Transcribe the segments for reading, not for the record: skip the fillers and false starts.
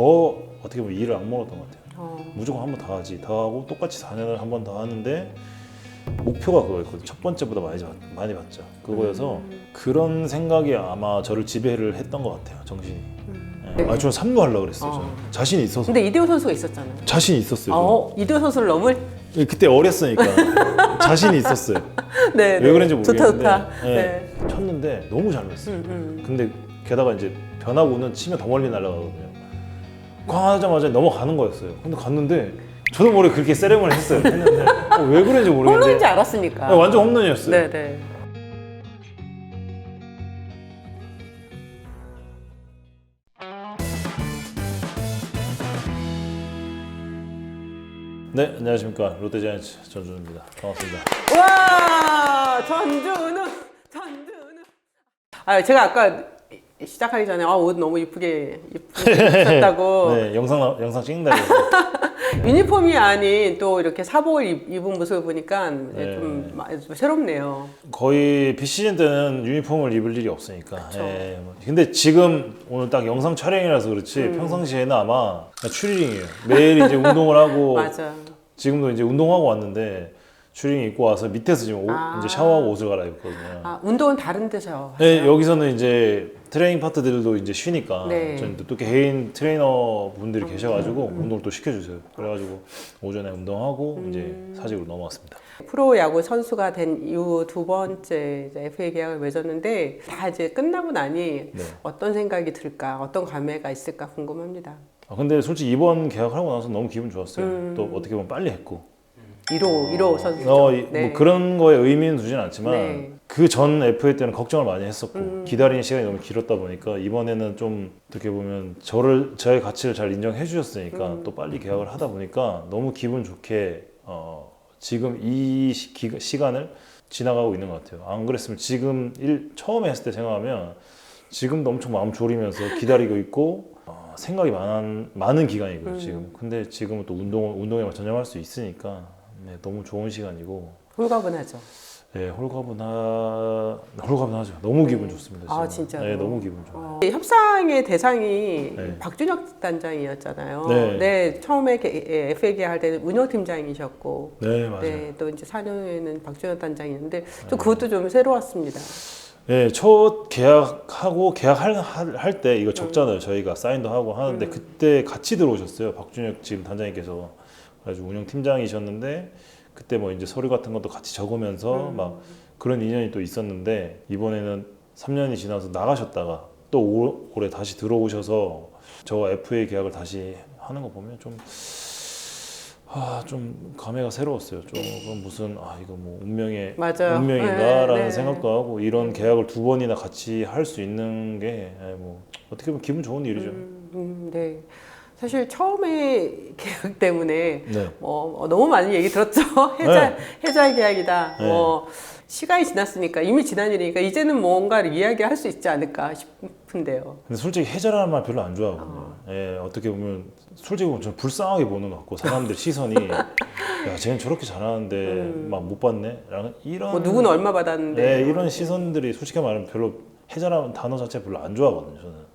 더 어떻게 보면 일을 악물었던 것 같아요. 무조건 한 번 더 하지, 더 하고 똑같이 4년을 한 번 더 하는데 목표가 그거였거든요. 첫 번째보다 많이 받자 그거여서 그런 생각이 아마 저를 지배를 했던 것 같아요. 정신이. 네. 저는 3루 하려고 그랬어요. 저는 자신이 있어서. 근데 이대호 선수가 있었잖아요. 자신이 있었어요. 이대호 선수를 넘을? 그때 어렸으니까 자신이 있었어요. 네. 왜 그런지 모르겠는데 좋다. 네. 쳤는데 너무 잘 났어요. 근데 게다가 이제 변화구는 치면 더 멀리 날아가거든요. 꽝 하자마자 넘어가는 거였어요. 근데 갔는데 저도 모르게 그렇게 세레머니 했는데 왜 그런지 모르겠는데 홈런인지 알았으니까. 네, 완전 홈런이었어요. 네네. 네, 안녕하십니까. 롯데자이언츠 전준우입니다. 반갑습니다. 와, 전준우. 제가 아까 시작하기 전에 옷 너무 이쁘게 입으셨다고. 네, 영상 찍는다고 해서. 유니폼이 아닌 또 이렇게 사복을 입은 모습을 보니까 이제 좀 새롭네요. 거의 비시즌 때는 유니폼을 입을 일이 없으니까. 예. 근데 지금 오늘 딱 영상 촬영이라서 그렇지 평상시에는 아마 추리닝이에요. 매일 이제 운동을 하고 맞아. 지금도 이제 운동하고 왔는데 추리닝 입고 와서 밑에서 지금 이제 샤워하고 옷을 갈아입거든요. 운동은 다른 데서 하세요? 네, 여기서는 이제 트레이닝 파트들도 이제 쉬니까 네. 저는 또 개인 트레이너 분들이 계셔가지고 운동을 또 시켜주세요. 그래가지고 오전에 운동하고 이제 사직으로 넘어왔습니다. 프로야구 선수가 된 이후 두 번째 이제 FA 계약을 맺었는데 다 이제 끝나고 나니 네. 어떤 생각이 들까, 어떤 감회가 있을까 궁금합니다. 근데 솔직히 이번 계약을 하고 나서 너무 기분 좋았어요. 또 어떻게 보면 빨리 했고. 1호 선수죠. 뭐 그런 거에 의미는 두진 않지만 네. 그 전 FA 때는 걱정을 많이 했었고 기다리는 시간이 너무 길었다 보니까 이번에는 좀 어떻게 보면 저의 가치를 잘 인정해 주셨으니까 또 빨리 계약을 하다 보니까 너무 기분 좋게 지금 이 시간을 지나가고 있는 것 같아요. 안 그랬으면 지금 처음에 했을 때 생각하면 지금도 엄청 마음 졸이면서 기다리고 있고 생각이 많은 기간이고요 지금. 근데 지금은 또 운동에만 전념할 수 있으니까 네, 너무 좋은 시간이고. 홀가분하죠. 네, 홀가분하죠. 너무 기분 좋습니다. 지금. 진짜로? 네, 너무 기분 좋아요. 협상의 대상이 네. 박준혁 단장이었잖아요. 네. 네, 처음에 FA 계약할 때는 운영팀장이셨고, 네, 맞아요. 네, 또 이제 4년 후에는 박준혁 단장이었는데, 좀 그것도 좀 새로웠습니다. 네, 첫 계약할 때 이거 적잖아요. 저희가 사인도 하고 하는데 그때 같이 들어오셨어요. 박준혁 지금 단장님께서. 그래가지고 운영팀장이셨는데 그때 뭐 이제 서류 같은 것도 같이 적으면서 막 그런 인연이 또 있었는데 이번에는 3년이 지나서 나가셨다가 또 올해 다시 들어오셔서 저와 FA 계약을 다시 하는 거 보면 좀 감회가 새로웠어요. 조금 무슨 이거 뭐 운명인가라는 네, 생각도 하고 이런 계약을 두 번이나 같이 할 수 있는 게 뭐 어떻게 보면 기분 좋은 일이죠. 네. 사실 처음에 계약 때문에 네. 너무 많은 얘기 들었죠. 해자 계약이다. 네. 시간이 지났으니까 이미 지난 일이니까 이제는 뭔가를 이야기할 수 있지 않을까 싶은데요. 근데 솔직히 해자라는 말 별로 안 좋아하거든요. 예, 어떻게 보면 솔직히 보면 저는 불쌍하게 보는 것 같고 사람들 시선이 야 쟤는 저렇게 잘하는데 막 못 받네? 라는 이런 누구는 얼마 받았는데. 이런 시선들이 솔직히 말하면 별로 해자라는 단어 자체 별로 안 좋아하거든요. 저는.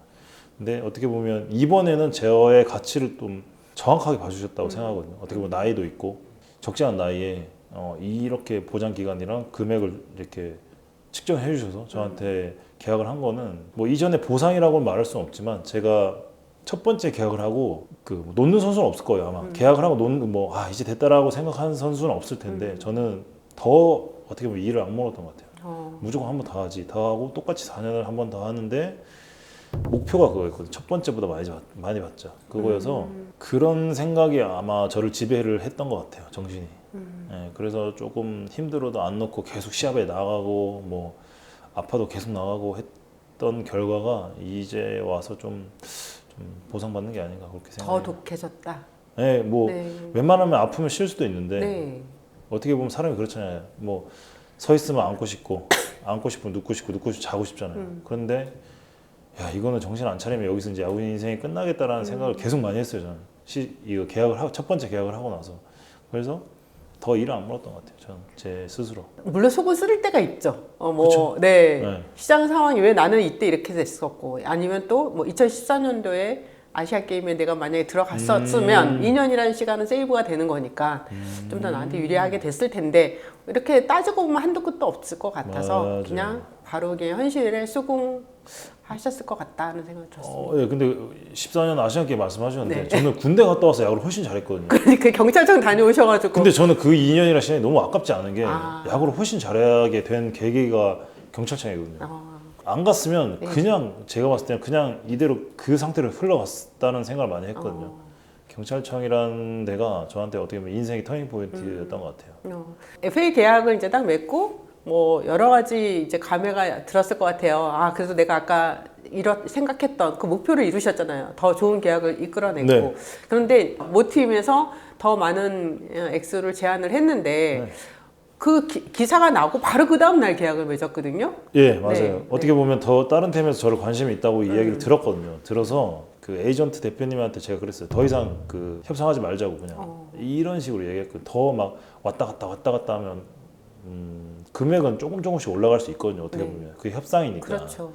근데 어떻게 보면 이번에는 저의 가치를 좀 정확하게 봐주셨다고 생각하거든요. 어떻게 보면 나이도 있고 적지 않은 나이에 이렇게 보장 기간이랑 금액을 이렇게 측정해 주셔서 저한테 계약을 한 거는 뭐 이전에 보상이라고는 말할 수는 없지만 제가 첫 번째 계약을 하고 놓는 선수는 없을 거예요 아마. 계약을 하고 놓는 이제 됐다라고 생각하는 선수는 없을 텐데 저는 더 어떻게 보면 일을 악물었던 것 같아요. 무조건 한 번 더 하지, 더 하고 똑같이 4년을 한 번 더 하는데 목표가 그거였거든요. 첫 번째보다 많이 받자 그거여서 그런 생각이 아마 저를 지배를 했던 것 같아요. 정신이. 네, 그래서 조금 힘들어도 안 놓고 계속 시합에 나가고 뭐 아파도 계속 나가고 했던 결과가 이제 와서 좀 보상받는 게 아닌가 그렇게 생각해요. 더 독해졌다. 네, 웬만하면 아프면 쉴 수도 있는데 네. 어떻게 보면 사람이 그렇잖아요. 뭐 서 있으면 앉고 싶고 앉고 싶으면 눕고 싶고 자고 싶잖아요. 그런데 야 이거는 정신 안 차리면 여기서 이제 야구 인생이 끝나겠다라는 생각을 계속 많이 했어요. 저는 이거 첫 번째 계약을 하고 나서. 그래서 더 일을 안 물었던 것 같아요. 저는 제 스스로. 물론 속은 쓰릴 때가 있죠. 그쵸? 네. 네. 시장 상황이 왜 나는 이때 이렇게 됐었고, 아니면 또 2014년도에 아시아 게임에 내가 만약에 들어갔었으면 2년이라는 시간은 세이브가 되는 거니까 좀 더 나한테 유리하게 됐을 텐데 이렇게 따지고 보면 한도 끝도 없을 것 같아서 맞아요. 그냥 바로 그냥 현실에 수긍하셨을 것 같다는 생각이 들었습니다. 예, 근데 14년 아시안 게임 말씀하셨는데 네. 저는 군대 갔다 와서 야구를 훨씬 잘했거든요. 그러니까 경찰청 다녀오셔가지고 근데 저는 그 2년이라 시간이 너무 아깝지 않은 게 아. 야구를 훨씬 잘하게 된 계기가 경찰청이거든요. 안 갔으면 네. 그냥 제가 봤을 때는 그냥 이대로 그 상태로 흘러갔다는 생각을 많이 했거든요. 경찰청이라는 데가 저한테 어떻게 보면 인생의 터닝 포인트였던 것 같아요. FA 계약을 이제 딱 맺고 뭐 여러 가지 이제 감회가 들었을 것 같아요. 아 그래서 내가 아까 생각했던 그 목표를 이루셨잖아요. 더 좋은 계약을 이끌어내고 네. 그런데 모팀에서 더 많은 액수를 제안을 했는데 네. 그 기사가 나고 바로 그 다음 날 계약을 맺었거든요. 예, 맞아요. 네, 어떻게 보면 더 다른 팀에서 저를 관심이 있다고 이야기를 들었거든요. 들어서 그 에이전트 대표님한테 제가 그랬어요. 더 이상 그 협상하지 말자고 그냥 이런 식으로 얘기했거든요. 더 막 왔다 갔다 하면 금액은 조금씩 올라갈 수 있거든요. 어떻게 네. 보면 그게 협상이니까. 그렇죠.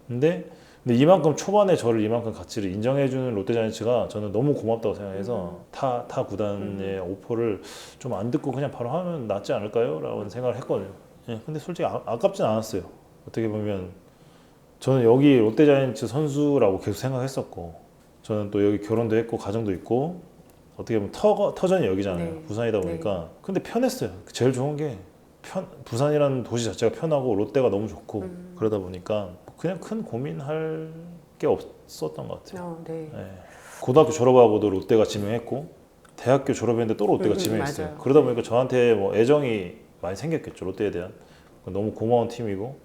근데 이만큼 초반에 저를 이만큼 가치를 인정해주는 롯데자이언츠가 저는 너무 고맙다고 생각해서 타 구단의 오퍼를 좀 안 듣고 그냥 바로 하면 낫지 않을까요? 라고 생각을 했거든요. 예, 근데 솔직히 아깝진 않았어요. 어떻게 보면 저는 여기 롯데자이언츠 선수라고 계속 생각했었고 저는 또 여기 결혼도 했고 가정도 있고 어떻게 보면 터전이 여기잖아요. 네. 부산이다 보니까 근데 편했어요. 제일 좋은 게 부산이라는 도시 자체가 편하고 롯데가 너무 좋고 그러다 보니까 그냥 큰 고민할 게 없었던 것 같아요. 네. 예. 고등학교 졸업하고도 롯데가 지명했고 대학교 졸업했는데 또 롯데가 지명했어요. 맞아요. 그러다 보니까 저한테 뭐 애정이 많이 생겼겠죠. 롯데에 대한 너무 고마운 팀이고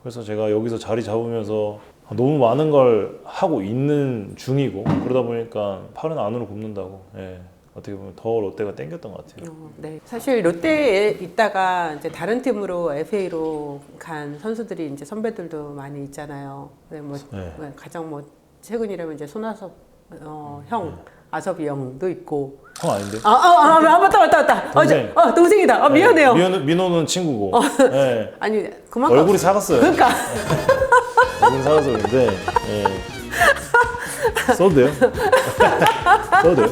그래서 제가 여기서 자리 잡으면서 너무 많은 걸 하고 있는 중이고 그러다 보니까 팔은 안으로 굽는다고 예. 어떻게 보면 더 롯데가 땡겼던 것 같아요. 네. 사실 롯데에 있다가 이제 다른 팀으로 FA로 간 선수들이 이제 선배들도 많이 있잖아요. 네, 뭐 네. 가장 뭐 최근이라면 이제 손아섭 형, 아섭이 형도 있고. 형 아닌데? 맞다. 동생. 동생이다. 미안해요. 민호는 친구고. 예. 아니 그만큼 얼굴이 사갔어요. 그러니까 얼굴이 사가서 그런데 예. 써도 돼요? 써도 돼요?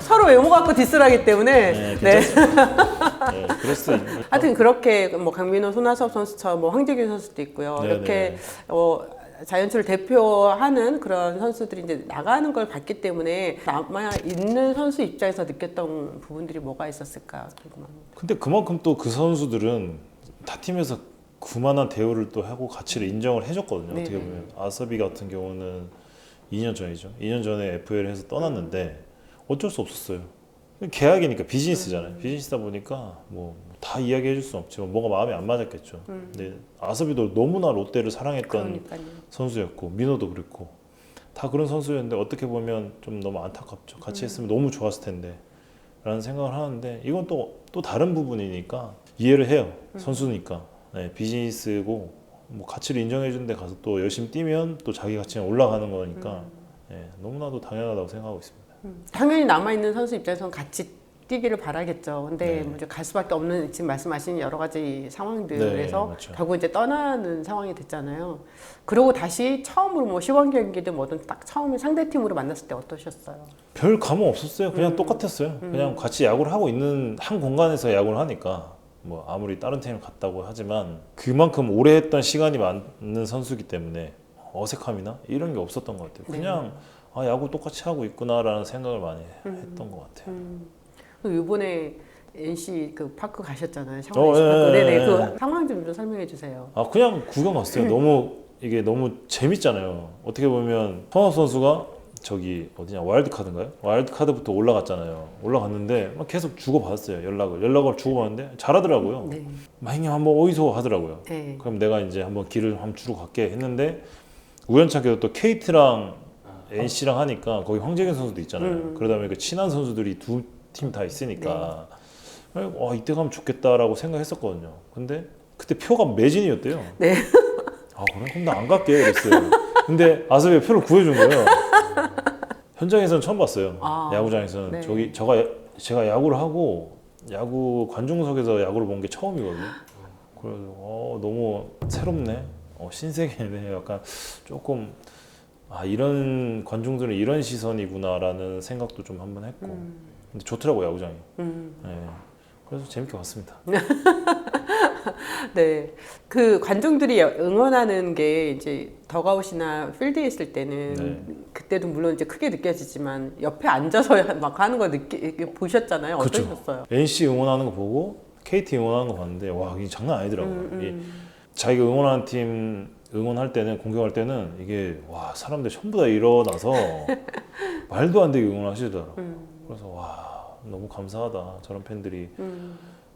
서로 외모 갖고 디스를 하기 때문에 네, 네. 괜찮습니다. 네, 그럴 수도 있는. 하여튼 그렇게 뭐 강민호, 손아섭 선수처럼 뭐 황재균 선수도 있고요. 네, 이렇게 네. 자이언츠를 대표하는 그런 선수들이 이제 나가는 걸 봤기 때문에 남아 있는 선수 입장에서 느꼈던 부분들이 뭐가 있었을까 궁금합니다. 근데 그만큼 또 그 선수들은 타 팀에서 그만한 대우를 또 하고 가치를 인정을 해줬거든요. 네, 어떻게 보면 아서비 같은 경우는 2년 전이죠. 2년 전에 FA를 해서 떠났는데 어쩔 수 없었어요. 계약이니까 비즈니스잖아요. 비즈니스다 보니까 뭐 다 이야기해 줄 수는 없지만 뭐가 마음에 안 맞았겠죠. 근데 아서비도 너무나 롯데를 사랑했던 그러니까요. 선수였고 민호도 그랬고 다 그런 선수였는데 어떻게 보면 좀 너무 안타깝죠. 같이 했으면 너무 좋았을 텐데 라는 생각을 하는데 이건 또 다른 부분이니까 이해를 해요. 선수니까. 네, 비즈니스고 뭐 가치를 인정해 주는 데 가서 또 열심히 뛰면 또 자기 가치가 올라가는 거니까 네, 너무나도 당연하다고 생각하고 있습니다. 당연히 남아 있는 선수 입장에서는 같이 뛰기를 바라겠죠. 근데 네. 뭐 이제 갈 수밖에 없는 지금 말씀하신 여러 가지 상황들에서 네, 맞죠. 결국 이제 떠나는 상황이 됐잖아요. 그리고 다시 처음으로 뭐 시범 경기든 뭐든 딱 처음에 상대 팀으로 만났을 때 어떠셨어요? 별 감흥 없었어요. 그냥 똑같았어요. 그냥 같이 야구를 하고 있는 한 공간에서 야구를 하니까 뭐 아무리 다른 팀을 갔다고 하지만 그만큼 오래 했던 시간이 많은 선수이기 때문에 어색함이나 이런 게 없었던 것 같아요. 그냥 야구 똑같이 하고 있구나라는 생각을 많이 했던 것 같아요. 이번에 NC 그 파크 가셨잖아요. 예, 샤워NC 파크. 네네. 예, 그 상황 좀 설명해 주세요. 그냥 구경 갔어요. 이게 너무 재밌잖아요. 어떻게 보면 손아섭 선수가 저기 어디냐 와일드카드인가요? 와일드카드부터 올라갔잖아요. 올라갔는데 막 계속 주고받았어요. 연락을 주고받는데 잘하더라고요. 네. 형님 한번 어디서 하더라고요. 네. 그럼 내가 이제 한번 길을 한번 주러 갈게 했는데 우연찮게도 또 KT랑 NC랑 하니까 거기 황재균 선수도 있잖아요. 그러다 보니까 친한 선수들이 두 팀 다 있으니까 이때 가면 좋겠다라고 생각했었거든요. 근데 그때 표가 매진이었대요. 네. 그럼 나 안 갈게 그랬어요. 근데 아섭이가 표를 구해준 거예요. 현장에서는 처음 봤어요. 야구장에서는 네. 제가 야구를 하고 야구 관중석에서 야구를 본 게 처음이거든요. 그래서 너무 새롭네. 신세계네. 약간 조금 아 이런 관중들은 이런 시선이구나라는 생각도 좀 한번 했고 근데 좋더라고요 야구장이. 네. 그래서 재밌게 봤습니다. 네. 그 관중들이 응원하는 게 이제 더가웃이나 필드에 있을 때는 네. 그때도 물론 이제 크게 느껴지지만 옆에 앉아서 막 하는 거 보셨잖아요. 그쵸. 어떠셨어요? NC 응원하는 거 보고 KT 응원하는 거 봤는데 와 이게 장난 아니더라고요. 자기가 응원하는 팀 응원할 때는 공격할 때는 이게 와 사람들 전부 다 일어나서 말도 안 되게 응원하시더라고요. 그래서 와 너무 감사하다 저런 팬들이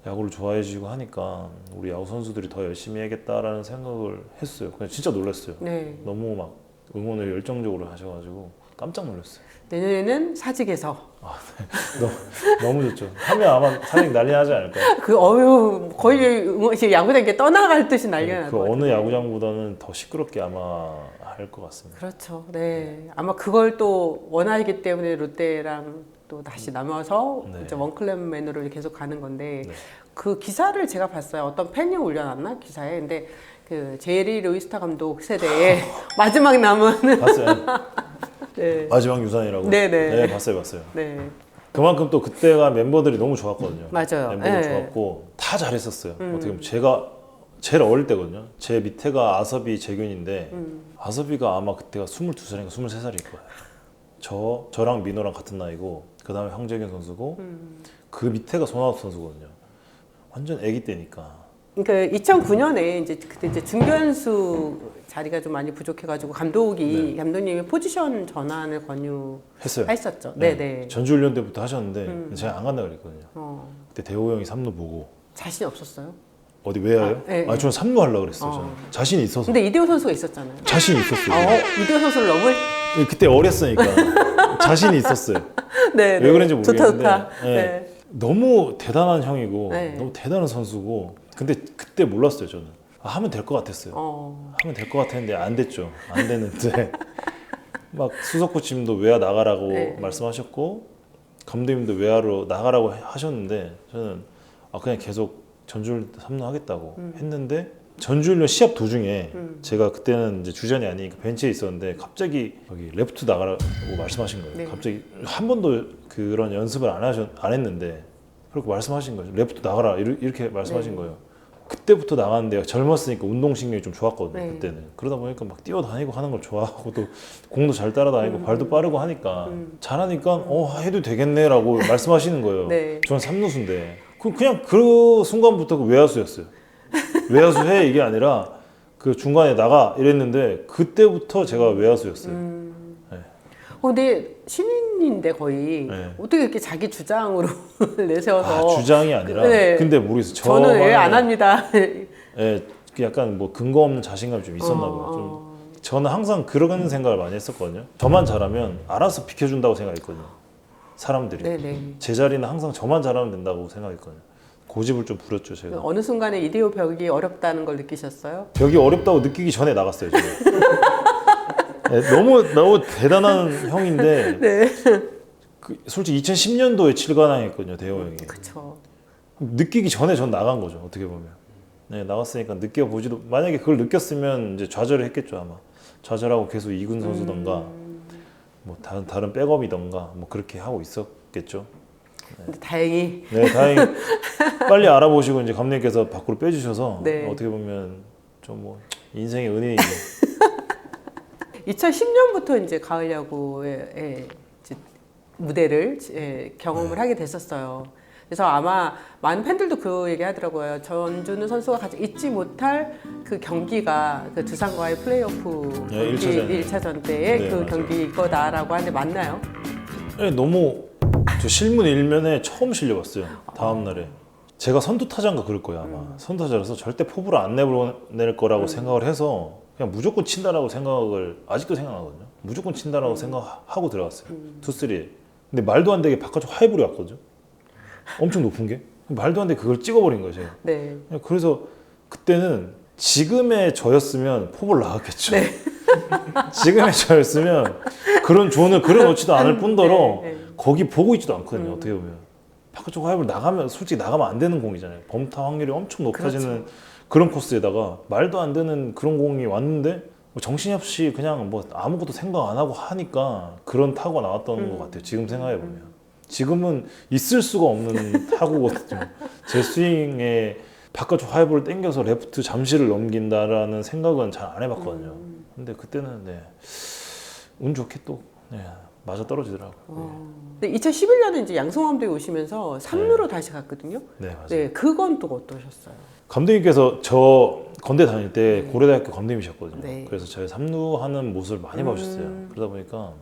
야구를 좋아해 주고 하니까 우리 야구 선수들이 더 열심히 해야겠다라는 생각을 했어요. 그냥 진짜 놀랐어요. 네. 너무 막 응원을 열정적으로 하셔가지고 깜짝 놀랐어요. 내년에는 사직에서 너무 좋죠. 하면 아마 사직 난리 나지 않을까요? 그 어유 거의 야구장에 떠나갈 듯이 난리가 날 그 것 같아요. 어느 야구장보다는 더 시끄럽게 아마 할 것 같습니다. 그렇죠. 네. 아마 그걸 또 원하기 때문에 롯데랑 또 다시 남아서 네. 이제 원클럽맨으로 계속 가는 건데 네. 그 기사를 제가 봤어요. 어떤 팬이 올려놨나 기사에. 근데 그 제리 루이스타 감독 세대에 마지막 남은 봤어요. 네. 마지막 유산이라고. 네네. 네, 봤어요. 네. 그만큼 또 그때가 멤버들이 너무 좋았거든요. 맞아요. 멤버들 네. 좋았고 다 잘했었어요. 어떻게 보면 제가 제일 어릴 때거든요. 제 밑에가 아섭이 재균인데 아섭이가 아마 그때가 22살인가 23살일 거예요. 저랑 민호랑 같은 나이고 그 다음에 황재균 선수고 그 밑에가 손아섭 선수거든요. 완전 아기 때니까. 그러니까 2009년에 이제 그때 이제 중견수 자리가 좀 많이 부족해가지고 감독님이 포지션 전환을 했어요. 권유했었죠. 네네. 전주훈련 때부터 하셨는데 제가 안 간다 그랬거든요. 그때 대호 형이 3루 보고 자신이 없었어요. 어디 외야요? 네. 저는 3루 하려고 그랬어요. 저는. 자신이 있어서. 근데 이대호 선수가 있었잖아요. 자신이 있었어요. 이대호 선수를 넘을? 그때 어렸으니까 자신이 있었어요. 네. 왜 그런지 모르겠는데 좋다. 네. 네. 너무 대단한 형이고 네. 너무 대단한 선수고 근데 그때 몰랐어요 저는. 하면 될 것 같았어요. 하면 될 것 같았는데 안 됐죠. 안 됐는데 막 수석 코치님도 외야 나가라고 네. 말씀하셨고 감독님도 외야로 나가라고 하셨는데 저는 그냥 계속 전주훈련 3루 하겠다고 했는데 전주훈련 시합 도중에 제가 그때는 이제 주전이 아니니까 벤치에 있었는데 갑자기 여기 레프트 나가라고 말씀하신 거예요. 네. 갑자기 한 번도 그런 연습을 안 했는데 그렇게 말씀하신 거죠. 레프트 나가라 이렇게 말씀하신 네. 거예요. 그때부터 나갔는데 젊었으니까 운동신경이 좀 좋았거든요. 네. 그때는. 그러다 보니까 막 뛰어다니고 하는 걸 좋아하고 또 공도 잘 따라다니고 발도 빠르고 하니까 잘하니까 해도 되겠네라고 말씀하시는 거예요. 네. 저는 3루수인데 그냥 그 순간부터 그 외야수였어요. 외야수 해 이게 아니라 그 중간에 나가 이랬는데 그때부터 제가 외야수였어요. 근데 신인인데 거의 네. 어떻게 이렇게 자기 주장으로 내세워서 주장이 아니라 네. 근데 모르겠어요. 저는 왜 안 합니다. 예, 약간 뭐 근거 없는 자신감이 좀 있었나 봐요. 좀 저는 항상 그런 생각을 많이 했었거든요. 저만 잘하면 알아서 비켜준다고 생각했거든요. 사람들이 네네. 제 자리는 항상 저만 잘하면 된다고 생각했거든요. 고집을 좀 부렸죠 제가. 어느 순간에 이대호 벽이 어렵다는 걸 느끼셨어요? 벽이 어렵다고 느끼기 전에 나갔어요 저는. 네, 너무 대단한 형인데 네. 솔직히 2010년도에 7관왕 했거든요 대호 형이. 그렇죠. 느끼기 전에 전 나간 거죠 어떻게 보면. 네, 나갔으니까 느껴보지도 만약에 그걸 느꼈으면 이제 좌절을 했겠죠 아마. 좌절하고 계속 2군 선수던가 뭐 다른 백업이던가 뭐 그렇게 하고 있었겠죠. 근데 다행히 네, 다행히 빨리 알아보시고 이제 감독님께서 밖으로 빼주셔서 네. 어떻게 보면 좀 뭐 인생의 은혜이죠. 2010년부터 이제 가을 야구의 이제 무대를 경험을 하게 됐었어요. 그래서 아마 많은 팬들도 그 얘기 하더라고요. 전준우 선수가 가장 잊지 못할 그 경기가 그 두산과의 플레이오프 네, 경기 1차전 때의 네, 그 맞아요. 경기일 거다라고 하는데 맞나요? 네, 너무 저 실문 일면에 처음 실려봤어요. 다음 날에 제가 선두 타자인가 그럴 거예요 아마. 선두 타자라서 절대 포부를 안 내보낼 거라고 생각을 해서 그냥 무조건 친다라고 생각을 아직도 생각하거든요. 무조건 친다라고 생각하고 들어갔어요. 투쓰리에. 근데 말도 안 되게 바깥쪽 하이볼이 왔거든요. 엄청 높은 게 말도 안 되게 그걸 찍어버린 거예요 제가. 네. 그래서 그때는 지금의 저였으면 포볼 나갔겠죠. 네. 지금의 저였으면 그런 존을 그려놓지도 않을 뿐더러 네, 네. 거기 보고 있지도 않거든요. 어떻게 보면 바깥쪽 하이볼 나가면 솔직히 나가면 안 되는 공이잖아요. 범타 확률이 엄청 높아지는 그렇죠. 그런 코스에다가 말도 안 되는 그런 공이 왔는데 뭐 정신없이 그냥 뭐 아무것도 생각 안 하고 하니까 그런 타구가 나왔던 것 같아요. 지금 생각해 보면. 지금은 있을 수가 없는 타구거든요. 제 스윙에 바깥쪽 하이볼을 당겨서 레프트 잠시를 넘긴다라는 생각은 잘 안 해봤거든요. 근데 그때는 네, 운 좋게 또 네, 맞아 떨어지더라고요. 근데 2011년에 이제 양성함도에 오시면서 3루로 다시 갔거든요. 네, 맞아요. 네, 그건 또 어떠셨어요? 감독님께서 저 건대 다닐 때 고려대학교 감독님이셨거든요. 네. 그래서 저희 3루 하는 모습을 많이 봐주셨어요. 그러다 보니까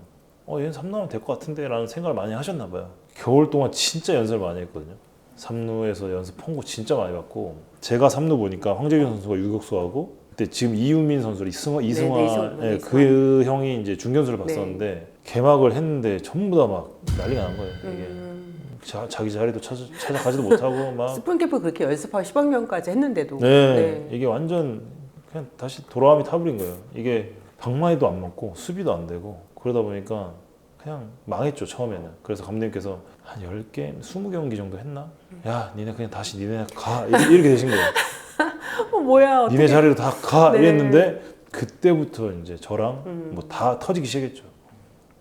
얘는 3루 하면 될 것 같은데 라는 생각을 많이 하셨나 봐요. 겨울 동안 진짜 연습을 많이 했거든요. 3루에서 연습 폰고 진짜 많이 받고 제가 3루 보니까 황재균 선수가 유격수하고 그때 지금 이유민 선수 이승화 네, 그 형이 이제 중견수를 봤었는데 개막을 했는데 전부 다 막 난리가 난 거예요. 이게 자기 자리도 찾아가지도 못하고 막 스프링 캠프 그렇게 연습하고 시범경까지 했는데도 네, 이게 완전 그냥 다시 돌아감이 타버린 거예요. 이게 방망이도 안 맞고 수비도 안 되고 그러다 보니까 그냥 망했죠 처음에는. 그래서 감독님께서 한 10개, 20경기 정도 했나? 야 니네 그냥 다시 니네 가 이렇게 되신 거예요. 뭐야 니네 자리로 다 가 네. 이랬는데 그때부터 이제 저랑 뭐 다 터지기 시작했죠.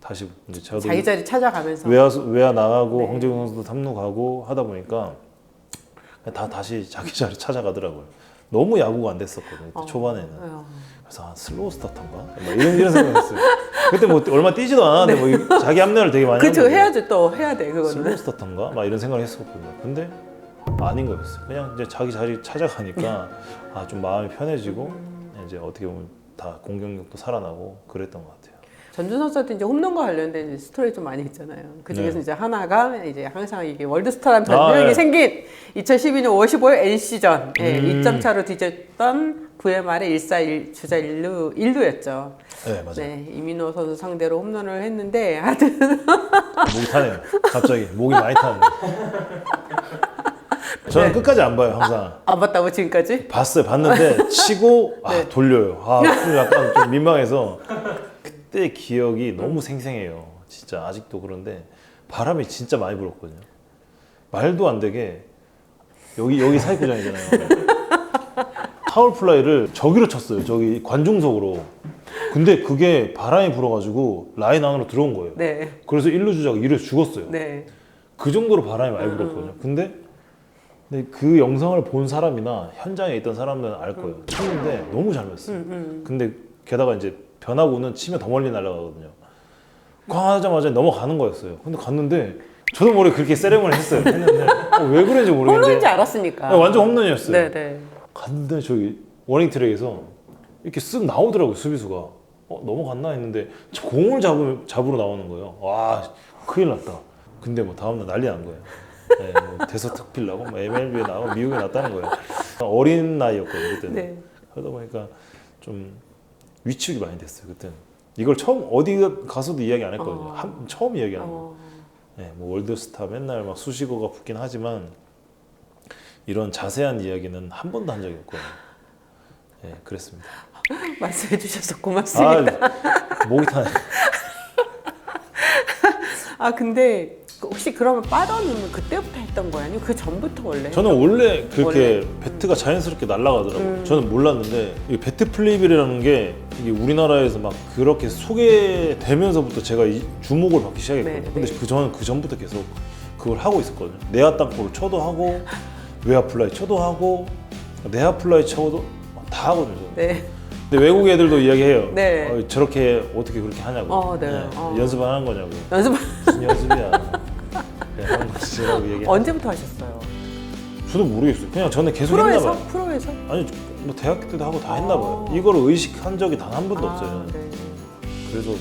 다시 이제 저도 자기 자리 찾아가면서 외야 나가고 네. 황재균 선수도 3루 가고 하다 보니까 다 다시 자기 자리 찾아가더라고요. 너무 야구가 안 됐었거든요. 그때 초반에는. 그래서 슬로우 스타터인가? 뭐 이런 생각했어요. 그때 뭐 얼마 뛰지도 않았는데 뭐 자기 합리화를 되게 많이 그렇죠. 하는데 해야죠. 또 해야 돼 그거는. 슬로우 스타터인가? 막 이런 생각을 했었거든요. 근데 아닌 거였어요. 그냥 이제 자기 자리 찾아가니까 좀 마음이 편해지고 이제 어떻게 보면 다 공격력도 살아나고 그랬던 것 같아요. 전준 선수한테 이제 홈런과 관련된 이제 스토리 좀 많이 있잖아요. 그 중에서 네. 이제 하나가 이제 항상 이게 월드스타라는 변명이 네. 생긴 2012년 5월 15일 NC전 2점 차로 뒤졌던 9회 말에 1사 주자 1루였죠. 네, 맞아요. 네, 이민호 선수 상대로 홈런을 했는데 하여튼 목이 타네요. 갑자기 목이 많이 타네요. 저는 네. 끝까지 안 봐요, 항상. 안 봤다고 지금까지? 봤는데 치고 네. 돌려요. 좀 약간 좀 민망해서 그때 기억이 너무 생생해요. 진짜 아직도 그런데 바람이 진짜 많이 불었거든요. 말도 안 되게 여기 사회구장이잖아요. 파울 플라이를 저기로 쳤어요. 저기 관중석으로. 근데 그게 바람이 불어가지고 라인 안으로 들어온 거예요. 네. 그래서 1루 주자가 2루에서 죽었어요. 네. 그 정도로 바람이 많이 불었거든요. 근데 그 영상을 본 사람이나 현장에 있던 사람들은 알 거예요. 쳤는데 너무 잘 맞았어요. 근데 게다가 이제 변화구는 치면 더 멀리 날아가거든요. 꽝 하자마자 넘어가는 거였어요. 근데 갔는데 저도 모르게 그렇게 세레머니 했는데 왜 그런지 모르겠는데 홈런인지 알았으니까. 네, 완전 홈런이었어요. 네, 네. 갔는데 저기 워닝 트랙에서 이렇게 쓱 나오더라고요, 수비수가. 넘어갔나 했는데 저 공을 잡으러 나오는 거예요. 와, 큰일 났다. 근데 뭐 다음날 난리 난 거예요. 네, 뭐 대서특필 나고 뭐 MLB에 나고 미국에 났다는 거예요. 어린 나이였거든요, 그때는. 네. 그러다 보니까 좀 위축이 많이 됐어요, 그때는. 이걸 처음 어디 가서도 이야기 안 했거든요. 처음 이야기하는 거. 네, 뭐 월드스타 맨날 막 수식어가 붙긴 하지만 이런 자세한 이야기는 한 번도 한 적이 없거든요. 네, 그랬습니다. 말씀해 주셔서 고맙습니다. 목이 타네. 근데 혹시 그러면 빠져는 그때부터 했던 거예요? 아니면 그 전부터 원래? 저는 원래 그렇게 배트가 자연스럽게 날아가더라고요. 저는 몰랐는데 이 배트 플립이라는 게 이게 우리나라에서 막 그렇게 소개되면서부터 제가 주목을 받기 시작했거든요. 네, 근데 네. 저는 그 전부터 계속 그걸 하고 있었거든요. 내야 땅볼을 쳐도 하고 외야 플라이 쳐도 하고 내야 플라이 쳐도 다 하거든요. 저는. 네. 근데 외국 애들도 이야기해요. 네. 저렇게 어떻게 그렇게 하냐고. 네. 연습 안 하는 거냐고. 연습 무슨 연습이야. 그냥 하는 거지라고 얘기해. 언제부터 하셨어요? 저도 모르겠어요. 그냥 저는 계속 했나 프로에서? 봐요. 프로에서? 아니 뭐 대학교 때도 하고 다 했나 봐요. 이거를 의식한 적이 단 한 번도 없어요. 네. 그래서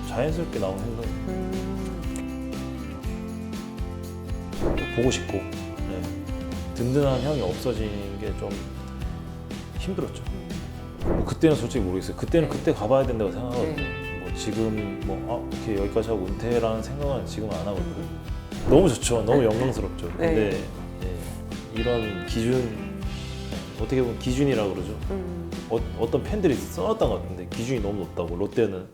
자연스럽게 나온 행동. 보고 싶고 네. 든든한 형이 없어진 게 좀 힘들었죠. 뭐 그때는 솔직히 모르겠어요. 그때는 그때 가봐야 된다고 생각하거든요. 네. 뭐 지금 이렇게 여기까지 하고 은퇴라는 생각은 지금은 안 하거든요. 너무 좋죠. 너무 영광스럽죠. 근데 이런 기준 어떻게 보면 기준이라고 그러죠. 어떤 팬들이 써놨던 것 같은데 기준이 너무 높다고 롯데는